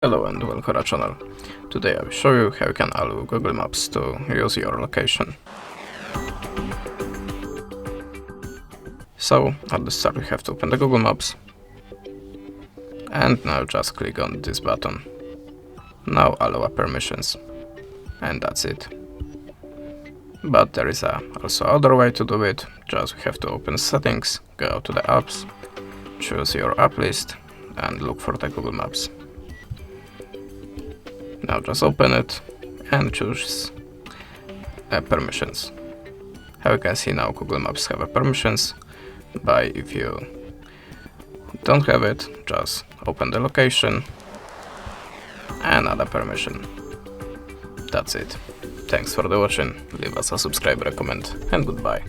Hello and welcome to our channel. Today I will show you how you can allow Google Maps to use your location. So at the start we have to open the Google Maps. And now just click on this button. Now allow permissions. And that's it. But there is also other way to do it. Just we have to open settings, go to the apps, choose your app list and look for the Google Maps. Now just open it and choose permissions. How you can see now Google Maps have permissions, but if you don't have it, just open the location and add a permission. That's it. Thanks for the watching, leave us a subscribe, comment and goodbye.